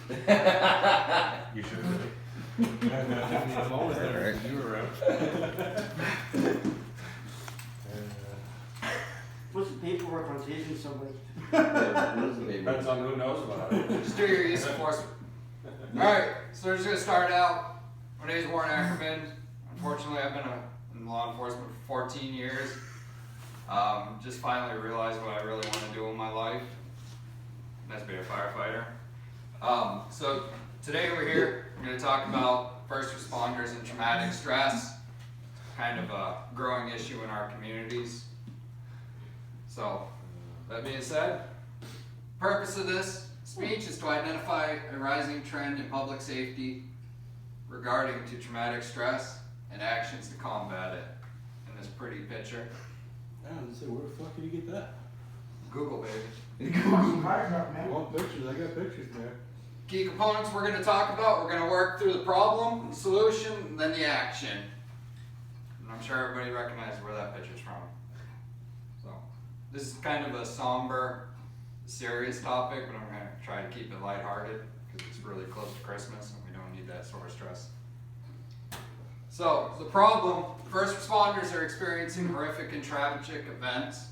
You should really. I'm always there when you were around. What's the paperwork on tasing somebody? Depends on who knows about it. Just do your use of force. Alright, so we're just going to start out. My name is Warren Ackerman. Unfortunately, I've been in law enforcement for 14 years. Just finally realized what I really want to do in my life. And that's be a firefighter. So today we're here, we're going to talk about first responders and traumatic stress. Kind of a growing issue in our communities. So, that being said, purpose of this speech is to identify a rising trend in public safety regarding to traumatic stress and actions to combat it in this pretty picture. I was gonna say, where the fuck did you get that? Google, baby. Fire truck, man. I want pictures, I got pictures there. Key components we're going to talk about, we're going to work through the problem, the solution, and then the action. And I'm sure everybody recognizes where that picture's from. So, this is kind of a somber, serious topic, but I'm going to try to keep it lighthearted because it's really close to Christmas and we don't need that sort of stress. So, the problem, first responders are experiencing horrific and tragic events.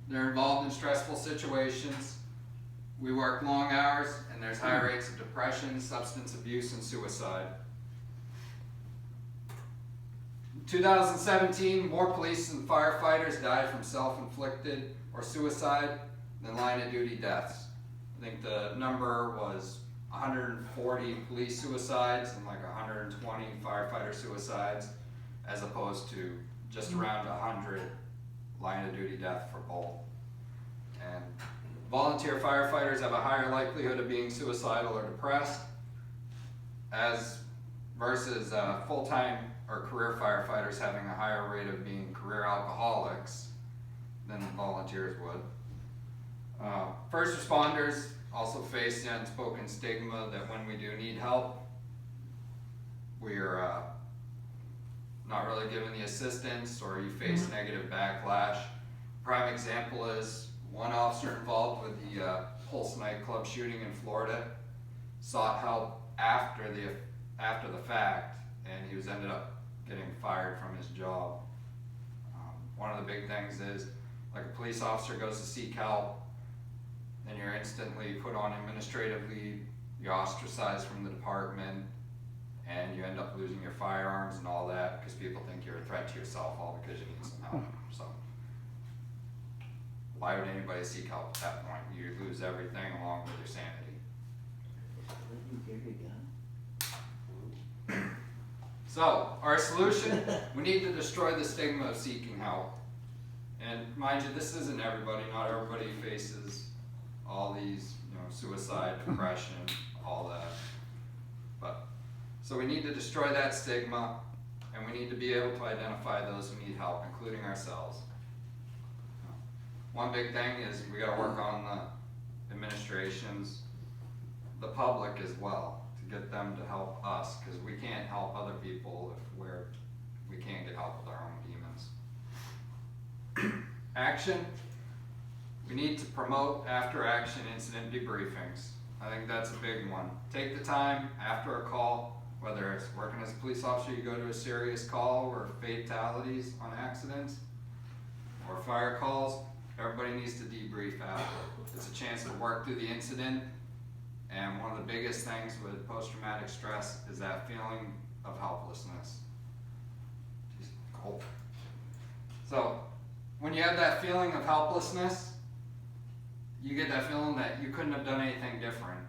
They're involved in stressful situations. We work long hours and there's high rates of depression, substance abuse, and suicide. In 2017, more police and firefighters died from self-inflicted or suicide than line-of-duty deaths. I think the number was 140 police suicides and like 120 firefighter suicides, as opposed to just around 100 line-of-duty death for both. And volunteer firefighters have a higher likelihood of being suicidal or depressed, as versus full-time or career firefighters having a higher rate of being career alcoholics than volunteers would. First responders also face the unspoken stigma that when we do need help, we're not really given the assistance, or you face negative backlash. Prime example is one officer involved with the Pulse nightclub shooting in Florida sought help after the fact, and he was ended up getting fired from his job. One of the big things is, like, a police officer goes to seek help, then you're instantly put on administrative leave, you're ostracized from the department, and you end up losing your firearms and all that because people think you're a threat to yourself, all because you need some help. So, why would anybody seek help at that point? You lose everything along with your sanity. So, our solution, we need to destroy the stigma of seeking help. And mind you, this isn't everybody. Not everybody faces all these, suicide, depression, all that. But, so we need to destroy that stigma, and we need to be able to identify those who need help, including ourselves. One big thing is we got to work on the administrations, the public as well, to get them to help us, because we can't help other people if we can't get help with our own demons. Action. We need to promote after-action incident debriefings. I think that's a big one. Take the time after a call, whether it's working as a police officer, you go to a serious call or fatalities on accidents, or fire calls. Everybody needs to debrief after. It's a chance to work through the incident, and one of the biggest things with post-traumatic stress is that feeling of helplessness. Jeez, cold. So, when you have that feeling of helplessness, you get that feeling that you couldn't have done anything different,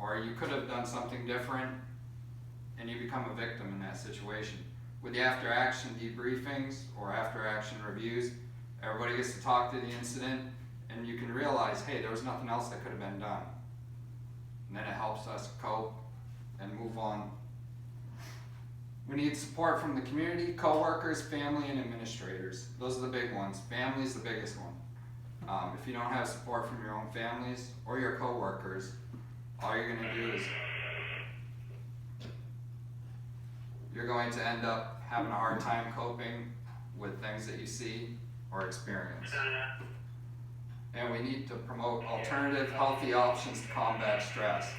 or you could have done something different, and you become a victim in that situation. With the after-action debriefings or after-action reviews, everybody gets to talk to the incident, and you can realize, hey, there was nothing else that could have been done. And then it helps us cope and move on. We need support from the community, coworkers, family, and administrators. Those are the big ones. Family's the biggest one. If you don't have support from your own families or your coworkers, all you're going to do is you're going to end up having a hard time coping with things that you see or experience. And we need to promote alternative, healthy options to combat stress.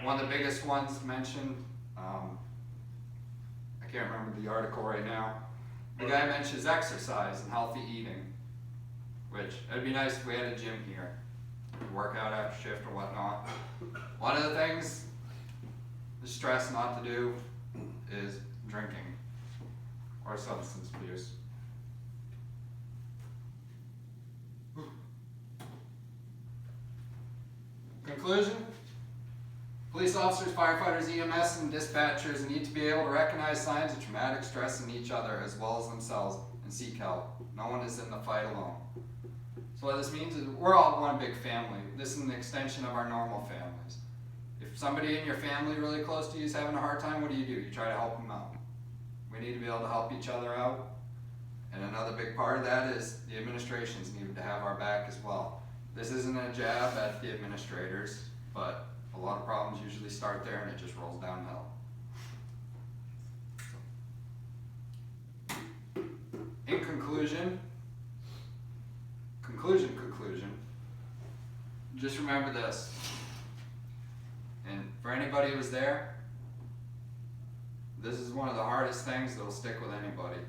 one of the biggest ones mentioned, I can't remember the article right now. The guy mentions exercise and healthy eating, which it'd be nice if we had a gym here, work out after shift or whatnot. One of the things, the stress not to do is drinking or substance abuse. Conclusion? Police officers, firefighters, EMS, and dispatchers need to be able to recognize signs of traumatic stress in each other as well as themselves and seek help. No one is in the fight alone. So what this means is we're all one big family. This is an extension of our normal families. If somebody in your family really close to you is having a hard time, what do? You try to help them out. We need to be able to help each other out. And another big part of that is the administrations need to have our back as well. This isn't a jab at the administrators, but a lot of problems usually start there and it just rolls downhill. In conclusion, just remember this. And for anybody who was there, this is one of the hardest things that will stick with anybody.